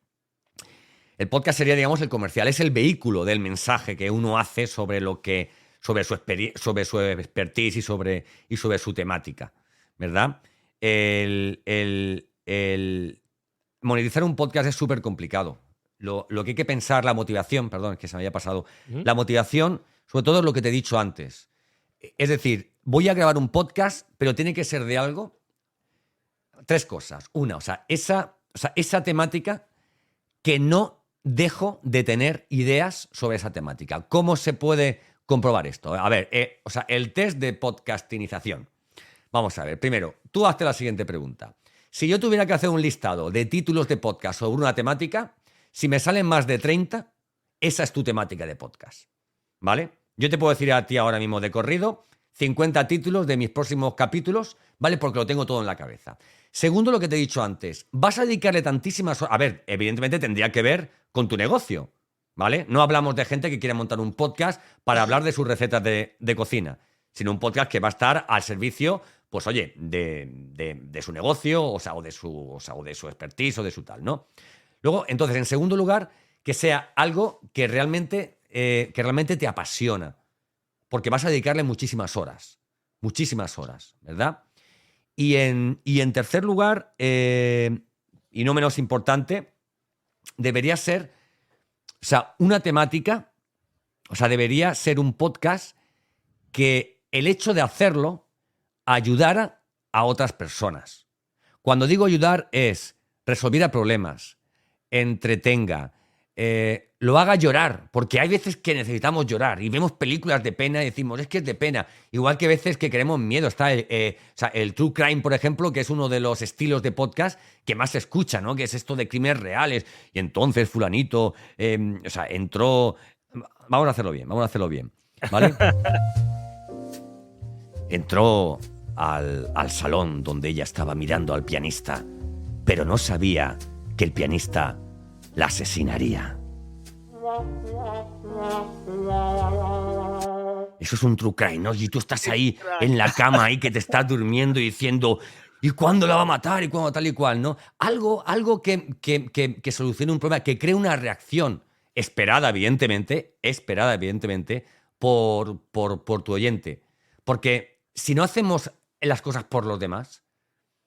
El podcast sería, digamos, el comercial. Es el vehículo del mensaje que uno hace sobre su expertise y sobre su temática, ¿verdad? El monetizar un podcast es súper complicado. Lo que hay que pensar, la motivación, perdón, es que se me había pasado. La motivación, sobre todo, es lo que te he dicho antes. Es decir, voy a grabar un podcast, pero tiene que ser de algo. Tres cosas. Una, esa temática que no dejo de tener ideas sobre esa temática. ¿Cómo se puede comprobar esto? A ver, el test de podcastinización. Vamos a ver. Primero, tú hazte la siguiente pregunta. Si yo tuviera que hacer un listado de títulos de podcast sobre una temática, si me salen más de 30, esa es tu temática de podcast, ¿vale? Yo te puedo decir a ti ahora mismo de corrido 50 títulos de mis próximos capítulos, ¿vale? Porque lo tengo todo en la cabeza. Segundo, lo que te he dicho antes, vas a dedicarle tantísimas horas. A ver, evidentemente tendría que ver con tu negocio, ¿vale? No hablamos de gente que quiere montar un podcast para hablar de sus recetas de cocina, sino un podcast que va a estar al servicio, pues oye, de su negocio, o de su expertise o de su tal, ¿no? Luego, entonces, en segundo lugar, que sea algo que realmente te apasiona, porque vas a dedicarle muchísimas horas, ¿verdad? Y en tercer lugar, y no menos importante, debería ser, una temática, debería ser un podcast que el hecho de hacerlo ayudara a otras personas. Cuando digo ayudar es resolviera problemas, entretenga, lo haga llorar, porque hay veces que necesitamos llorar y vemos películas de pena y decimos, es que es de pena, igual que veces que queremos miedo. Está el True Crime, por ejemplo, que es uno de los estilos de podcast que más se escucha, ¿no? Que es esto de crímenes reales, y entonces fulanito entró. Vamos a hacerlo bien, ¿vale? Entró al salón donde ella estaba mirando al pianista, pero no sabía que el pianista la asesinaría. Eso es un true crime, ¿no? Y tú estás ahí en la cama, ahí que te estás durmiendo y diciendo, ¿y cuándo la va a matar? ¿Y cuándo tal y cual, no? Algo que solucione un problema, que cree una reacción esperada, evidentemente, por tu oyente. Porque si no hacemos las cosas por los demás,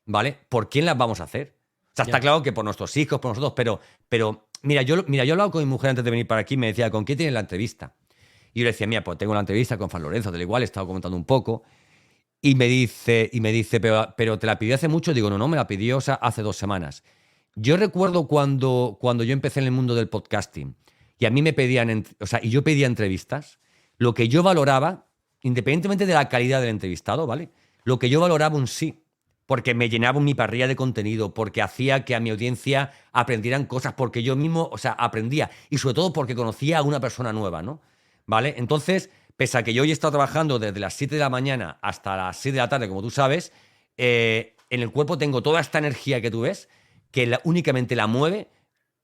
¿vale? ¿Por quién las vamos a hacer? O sea, está claro que por nuestros hijos, por nosotros, pero mira, yo he hablado con mi mujer antes de venir para aquí y me decía, ¿con quién tienes la entrevista? Y yo le decía, mira, pues tengo la entrevista con Fran Lorenzo, del igual, he estado comentando un poco. Y me dice, pero ¿te la pidió hace mucho? Digo, no, me la pidió hace 2 semanas. Yo recuerdo cuando yo empecé en el mundo del podcasting y a mí me pedían, y yo pedía entrevistas, lo que yo valoraba, independientemente de la calidad del entrevistado, ¿vale? Lo que yo valoraba un sí. Porque me llenaba mi parrilla de contenido, porque hacía que a mi audiencia aprendieran cosas, porque yo mismo, aprendía. Y sobre todo porque conocía a una persona nueva, ¿no? ¿vale? Entonces, pese a que yo hoy he estado trabajando desde las 7 de la mañana hasta las 6 de la tarde, como tú sabes, en el cuerpo tengo toda esta energía que tú ves, que únicamente la mueve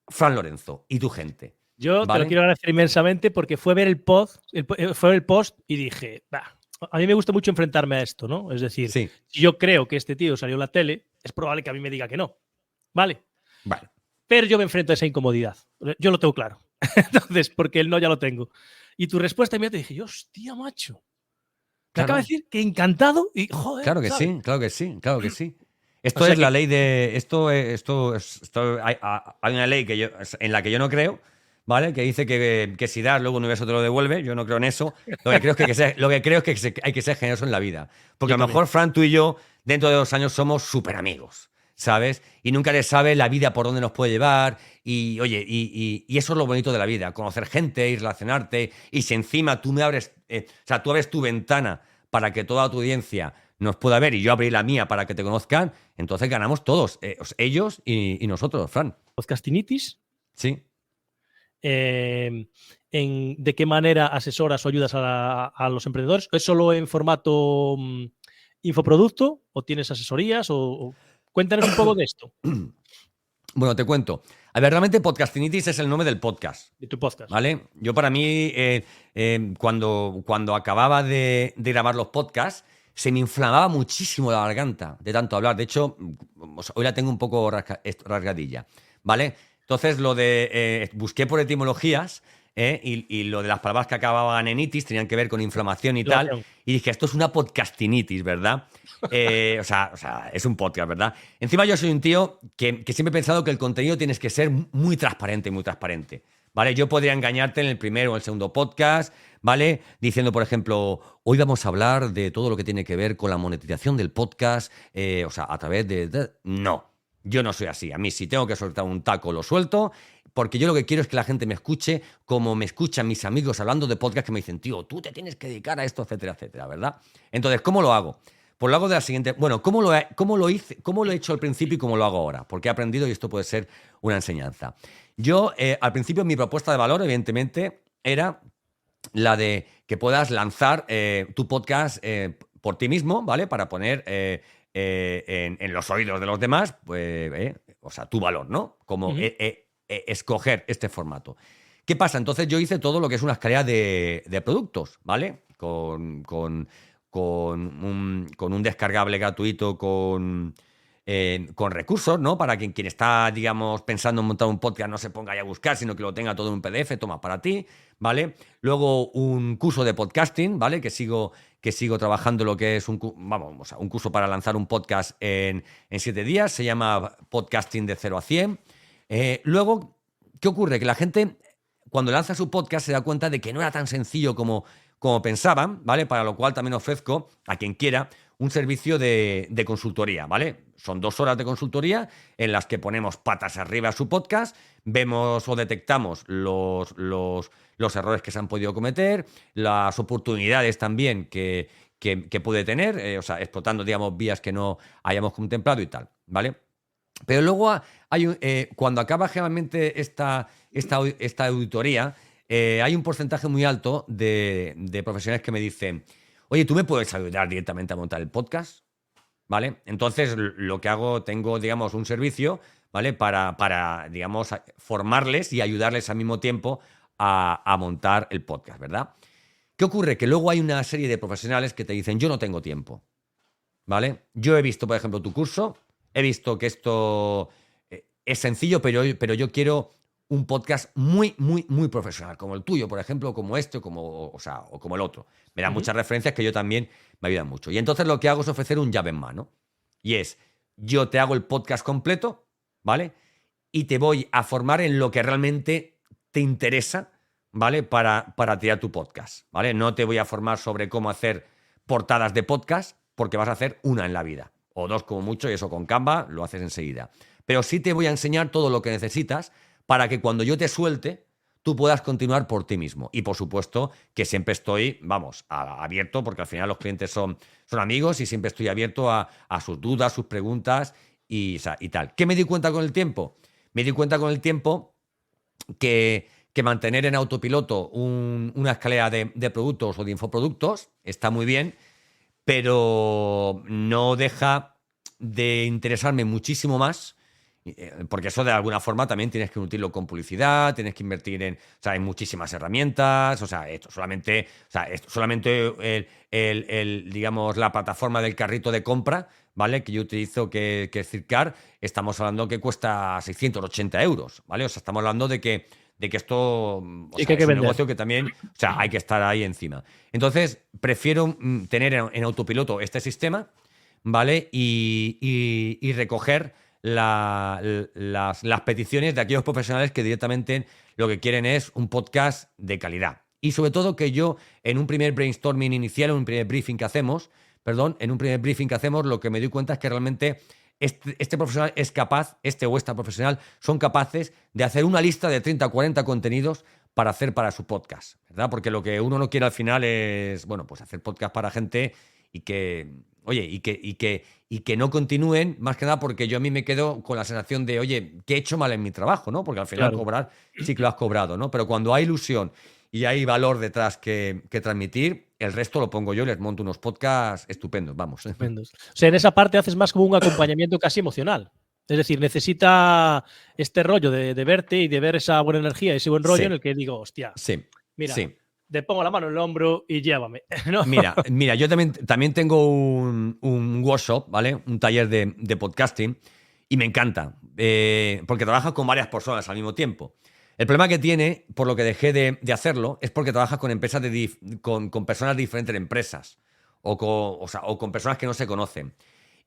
Fran Lorenzo y tu gente. Yo te ¿vale? lo quiero agradecer inmensamente porque fue ver el post, fue el post y dije, bah, a mí me gusta mucho enfrentarme a esto, ¿no? Es decir, Sí, si yo creo que este tío salió en la tele, es probable que a mí me diga que no, ¿vale? vale. Pero yo me enfrento a esa incomodidad. Yo lo tengo claro. Entonces, porque el no ya lo tengo. Y tu respuesta inmediata dije, hostia, macho. Me acaba de decir que encantado y joder, Claro que ¿sabes? sí, claro que sí, claro que sí. Esto O sea es la ley de. Hay una ley en la que yo no creo, ¿vale? Que dice que si das, luego el universo te lo devuelve. Yo no creo en eso. Lo que creo es que hay que ser generoso en la vida. Porque Yo a lo mejor Fran, tú y yo, dentro de 2 años, somos súper amigos, ¿sabes? Y nunca le sabe la vida por dónde nos puede llevar. Y oye, y eso es lo bonito de la vida: conocer gente y relacionarte. Y si encima tú me abres, tú abres tu ventana para que toda tu audiencia nos pueda ver y yo abrir la mía para que te conozcan, entonces ganamos todos, ellos y nosotros, Fran. Podcastinitis. Sí. ¿De qué manera asesoras o ayudas a los emprendedores? ¿Es solo en formato infoproducto o tienes asesorías? Cuéntanos un poco de esto, Bueno, te cuento. A ver, realmente Podcastinitis es el nombre del podcast, de tu podcast. ¿vale? Yo para mí, cuando acababa de grabar los podcasts, se me inflamaba muchísimo la garganta de tanto hablar. De hecho, hoy la tengo un poco rasgadilla, ¿vale? Entonces, busqué por etimologías, y lo de las palabras que acababan en itis tenían que ver con inflamación y tal. Y dije, esto es una podcastinitis, ¿verdad? O sea, es un podcast, ¿verdad? Encima yo soy un tío que siempre he pensado que el contenido tienes que ser muy transparente, ¿vale? Yo podría engañarte en el primero o el segundo podcast, ¿vale? Diciendo, por ejemplo, hoy vamos a hablar de todo lo que tiene que ver con la monetización del podcast, a través de... No, yo no soy así. A mí, si tengo que soltar un taco, lo suelto, porque yo lo que quiero es que la gente me escuche como me escuchan mis amigos hablando de podcast, que me dicen, tío, tú te tienes que dedicar a esto, etcétera, etcétera, ¿verdad? Entonces, ¿cómo lo hago? Pues lo hago de la siguiente... Bueno, ¿cómo lo he hecho al principio y cómo lo hago ahora? Porque he aprendido y esto puede ser una enseñanza. Yo, al principio, mi propuesta de valor, evidentemente, era la de que puedas lanzar tu podcast por ti mismo, ¿vale? Para poner en los oídos de los demás, pues, tu valor, ¿no? Como escoger este formato. ¿Qué pasa? Entonces yo hice todo lo que es una escalera de productos, ¿vale? Con un descargable gratuito con recursos, ¿no? Para que quien está, digamos, pensando en montar un podcast no se ponga ahí a buscar, sino que lo tenga todo en un PDF, toma para ti, ¿vale? Luego un curso de podcasting, ¿vale? Que sigo trabajando lo que es un curso para lanzar un podcast en 7 días, se llama Podcasting de 0 a 100. Luego, ¿qué ocurre? Que la gente, cuando lanza su podcast, se da cuenta de que no era tan sencillo como pensaban, ¿vale? Para lo cual también ofrezco a quien quiera un servicio de consultoría, ¿vale? Son 2 horas de consultoría en las que ponemos patas arriba a su podcast, vemos o detectamos los errores que se han podido cometer, las oportunidades también que puede tener, explotando, digamos, vías que no hayamos contemplado y tal, ¿vale? Pero luego cuando acaba generalmente esta auditoría, hay un porcentaje muy alto de profesionales que me dicen, oye, ¿tú me puedes ayudar directamente a montar el podcast? ¿Vale? Entonces, lo que hago, tengo, digamos, un servicio, ¿vale? Para digamos, formarles y ayudarles al mismo tiempo a montar el podcast, ¿verdad? ¿Qué ocurre? Que luego hay una serie de profesionales que te dicen, yo no tengo tiempo, ¿vale? Yo he visto, por ejemplo, tu curso, he visto que esto es sencillo, pero yo quiero un podcast muy, muy, muy profesional, como el tuyo, por ejemplo, como este, o como el otro. Me dan muchas referencias que yo también me ayudan mucho. Y entonces lo que hago es ofrecer un llave en mano. Y es, yo te hago el podcast completo, ¿vale? Y te voy a formar en lo que realmente te interesa, ¿vale? Para tirar tu podcast, ¿vale? No te voy a formar sobre cómo hacer portadas de podcast, porque vas a hacer una en la vida. O 2 como mucho, y eso con Canva lo haces enseguida. Pero sí te voy a enseñar todo lo que necesitas para que cuando yo te suelte, tú puedas continuar por ti mismo. Y por supuesto que siempre estoy, abierto, porque al final los clientes son amigos y siempre estoy abierto a sus dudas, sus preguntas y tal. ¿Qué me di cuenta con el tiempo? Me di cuenta con el tiempo que que mantener en autopiloto una escalera de productos o de infoproductos está muy bien, pero no deja de interesarme muchísimo más, porque eso de alguna forma también tienes que nutrirlo con publicidad, tienes que invertir en muchísimas herramientas, esto solamente digamos, la plataforma del carrito de compra, ¿vale? Que yo utilizo, que es Zipcar, estamos hablando que cuesta 680 euros, ¿vale? Estamos hablando de que esto Sí, que hay que es un vender. negocio que también, hay que estar ahí encima. Entonces, prefiero tener en autopiloto este sistema, ¿vale? Y recoger las peticiones de aquellos profesionales que directamente lo que quieren es un podcast de calidad. Y sobre todo que yo, en un primer brainstorming inicial, en un primer briefing que hacemos, lo que me doy cuenta es que realmente este profesional es capaz, este o esta profesional, son capaces de hacer una lista de 30 o 40 contenidos para hacer para su podcast, ¿verdad? Porque lo que uno no quiere al final es, bueno, pues hacer podcast para gente y que, oye, y que no continúen, más que nada porque yo a mí me quedo con la sensación de, oye, ¿qué he hecho mal en mi trabajo, no? Porque al final Claro. cobrar sí que lo has cobrado, ¿no? Pero cuando hay ilusión y hay valor detrás que transmitir, el resto lo pongo yo y les monto unos podcasts estupendos, vamos. Estupendos. O sea, en esa parte haces más como un acompañamiento casi emocional. Es decir, necesita este rollo de verte y de ver esa buena energía, ese buen rollo Sí. en el que digo, hostia, Sí, mira, sí. te pongo la mano en el hombro y llévame, ¿no? Mira, yo también tengo un workshop, ¿vale? Un taller de podcasting y me encanta, porque trabajas con varias personas al mismo tiempo. El problema que tiene, por lo que dejé de hacerlo, es porque trabajas con empresas con personas de diferentes empresas o con personas que no se conocen.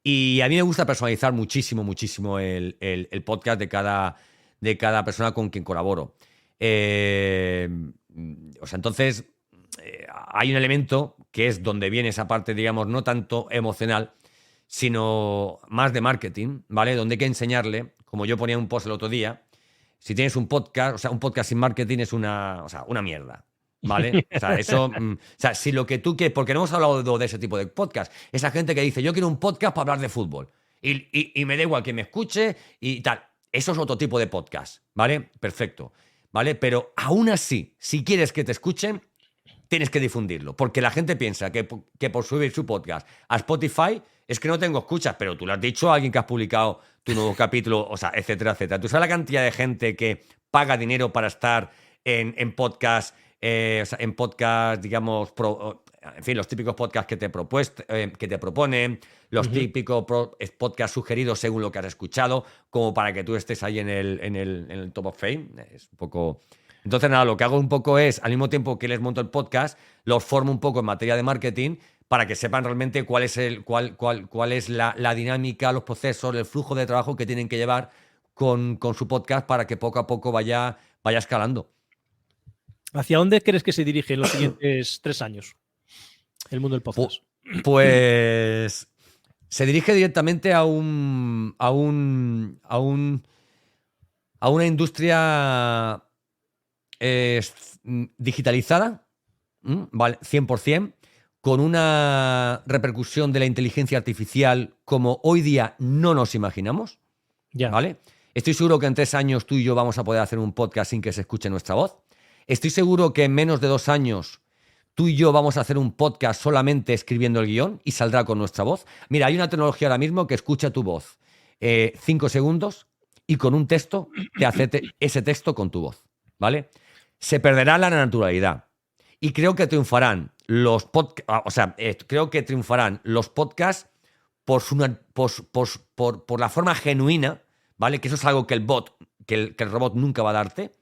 Y a mí me gusta personalizar muchísimo el podcast de cada persona con quien colaboro. Entonces, hay un elemento que es donde viene esa parte, digamos, no tanto emocional, sino más de marketing, ¿vale? Donde hay que enseñarle, como yo ponía un post el otro día, si tienes un podcast, un podcast sin marketing es una mierda, ¿vale? Si lo que tú quieres, porque no hemos hablado de ese tipo de podcast, esa gente que dice, yo quiero un podcast para hablar de fútbol y me da igual que me escuche y tal. Eso es otro tipo de podcast, ¿vale? Perfecto, ¿vale? Pero aún así, si quieres que te escuchen, tienes que difundirlo, porque la gente piensa que por subir su podcast a Spotify es que no tengo escuchas, pero tú le has dicho a alguien que has publicado tu nuevo capítulo, etcétera, etcétera. ¿Tú sabes la cantidad de gente que paga dinero para estar en podcast, en podcast, digamos, en fin, los típicos podcasts que te proponen, los típicos podcasts sugeridos según lo que has escuchado, como para que tú estés ahí en el top of fame? Es un poco... Entonces, nada, lo que hago un poco es, al mismo tiempo que les monto el podcast, los formo un poco en materia de marketing para que sepan realmente cuál es la dinámica, los procesos, el flujo de trabajo que tienen que llevar con su podcast para que poco a poco vaya escalando. ¿Hacia dónde crees que se dirige en los siguientes 3 años el mundo del podcast? Pues se dirige directamente a una industria digitalizada, ¿vale? 100%, con una repercusión de la inteligencia artificial como hoy día no nos imaginamos, Ya. ¿vale? Estoy seguro que en 3 años tú y yo vamos a poder hacer un podcast sin que se escuche nuestra voz. Estoy seguro que en menos de 2 años tú y yo vamos a hacer un podcast solamente escribiendo el guión y saldrá con nuestra voz. Mira, hay una tecnología ahora mismo que escucha tu voz 5 segundos y con un texto te hace ese texto con tu voz, ¿vale? Se perderá la naturalidad y creo que triunfarán los podcasts, creo que triunfarán los podcasts por la forma genuina, ¿vale? Que eso es algo que el robot nunca va a darte,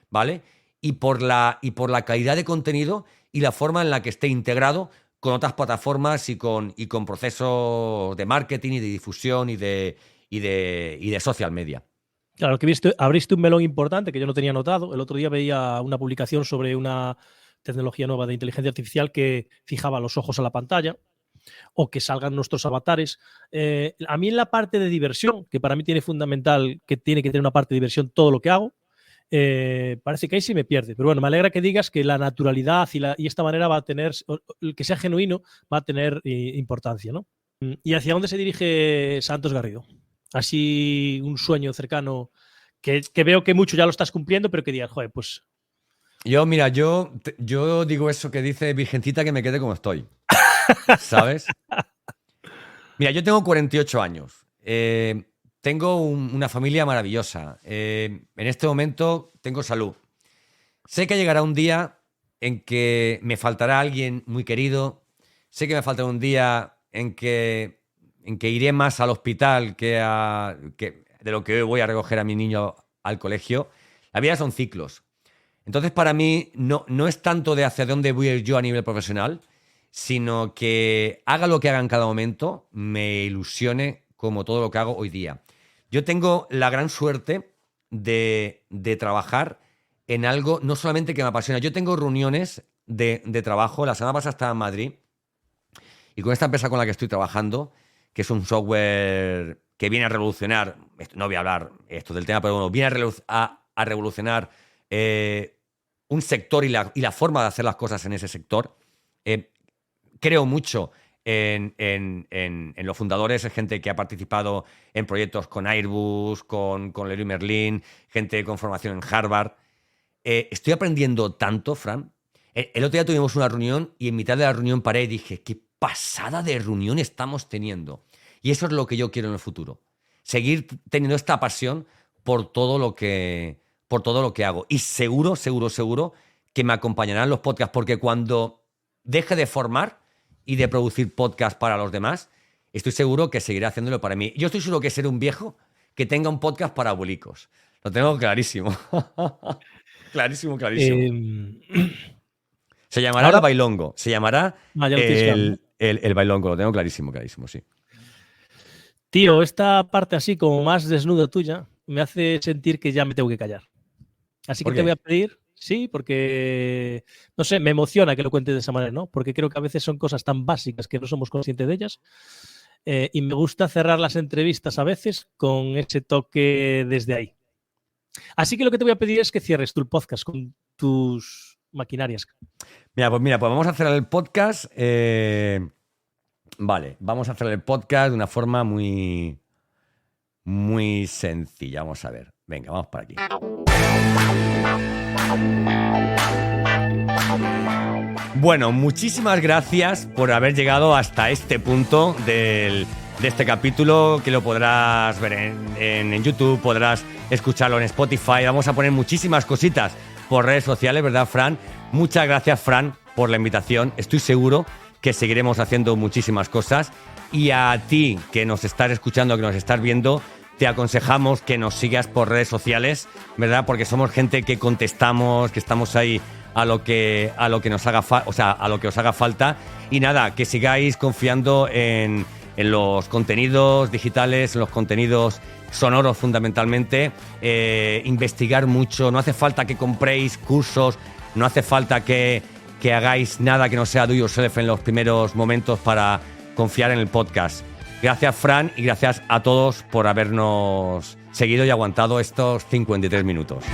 ¿vale? Y por la calidad de contenido y la forma en la que esté integrado con otras plataformas y con procesos de marketing y de difusión y de social media. Claro, que abriste un melón importante que yo no tenía notado. El otro día veía una publicación sobre una tecnología nueva de inteligencia artificial que fijaba los ojos a la pantalla o que salgan nuestros avatares. A mí en la parte de diversión, que para mí tiene fundamental que tiene que tener una parte de diversión todo lo que hago, parece que ahí sí me pierde. Pero bueno, me alegra que digas que la naturalidad y esta manera va a tener, el que sea genuino, va a tener importancia, ¿no? ¿Y hacia dónde se dirige Santos Garrido? Así un sueño cercano que veo que mucho ya lo estás cumpliendo, pero que digas, joder, pues Mira, yo digo eso que dice Virgencita, que me quede como estoy. ¿Sabes? Mira, yo tengo 48 años. Tengo una familia maravillosa. En este momento tengo salud. Sé que llegará un día en que me faltará alguien muy querido. Sé que me faltará un día en que iré más al hospital que de lo que hoy voy a recoger a mi niño al colegio. La vida son ciclos. Entonces, para mí, no es tanto de hacia dónde voy a ir yo a nivel profesional, sino que haga lo que haga en cada momento, me ilusione como todo lo que hago hoy día. Yo tengo la gran suerte de trabajar en algo no solamente que me apasiona. Yo tengo reuniones de trabajo. La semana pasada estaba en Madrid y con esta empresa con la que estoy trabajando, que es un software que viene a revolucionar, no voy a hablar esto del tema, pero bueno, viene a revolucionar un sector y la forma de hacer las cosas en ese sector. Creo mucho en los fundadores, es gente que ha participado en proyectos con Airbus, con Leroy Merlin, gente con formación en Harvard. Estoy aprendiendo tanto, Fran. El otro día tuvimos una reunión y en mitad de la reunión paré y dije, qué pasada de reunión estamos teniendo. Y eso es lo que yo quiero en el futuro. Seguir teniendo esta pasión por todo lo que hago. Y seguro que me acompañarán los podcasts, porque cuando deje de formar y de producir podcasts para los demás, estoy seguro que seguiré haciéndolo para mí. Yo estoy seguro que seré un viejo que tenga un podcast para abuelicos. Lo tengo clarísimo. clarísimo. Se llamará Ahora, el bailongo. Se llamará ya lo tienes claro, ¿no? el bailongo. Lo tengo clarísimo, sí. Tío, esta parte así como más desnuda tuya me hace sentir que ya me tengo que callar. Así que ¿Por te qué? voy a pedir, sí, porque, no sé, me emociona que lo cuentes de esa manera, ¿no? Porque creo que a veces son cosas tan básicas que no somos conscientes de ellas. Y me gusta cerrar las entrevistas a veces con ese toque desde ahí. Así que lo que te voy a pedir es que cierres tu podcast con tus maquinarias. Mira, pues vamos a hacer el podcast. Vale, vamos a hacer el podcast de una forma muy, muy sencilla. Vamos a ver. Venga, vamos para aquí. Bueno, muchísimas gracias por haber llegado hasta este punto de este capítulo, que lo podrás ver en YouTube, podrás escucharlo en Spotify. Vamos a poner muchísimas cositas por redes sociales, ¿verdad, Fran? Muchas gracias, Fran, por la invitación. Estoy seguro que seguiremos haciendo muchísimas cosas. Y a ti, que nos estás escuchando, que nos estás viendo, te aconsejamos que nos sigas por redes sociales, ¿verdad? Porque somos gente que contestamos, que estamos ahí a lo que nos haga a lo que os haga falta. Y nada, que sigáis confiando en los contenidos digitales, en los contenidos sonoros fundamentalmente. Investigar mucho. No hace falta que compréis cursos, no hace falta que hagáis nada que no sea do yourself en los primeros momentos para confiar en el podcast. Gracias, Fran, y gracias a todos por habernos seguido y aguantado estos 53 minutos.